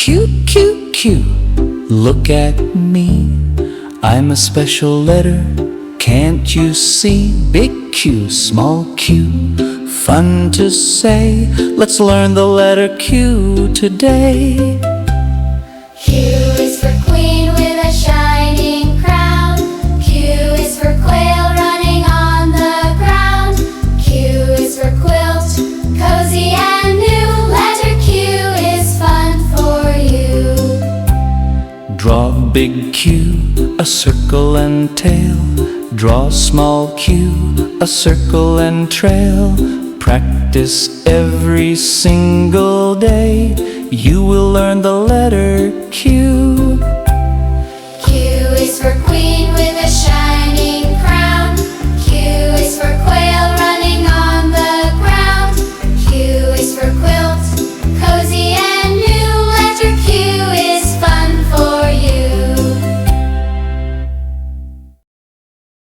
Q, Q, Q. Look at me, I'm a special letter. Can't you see? Big Q, small q. Fun to say, let's learn the letter Q today. Q is for queen with a shining crown. Q is for quail running on the ground. Q is for quilt, cozy and new. Letter Q is fun for you. Draw big Q, a circle and tail. Draw small q, a circle and trail. Practice every single day. You will learn the letter Q. Q is for queen with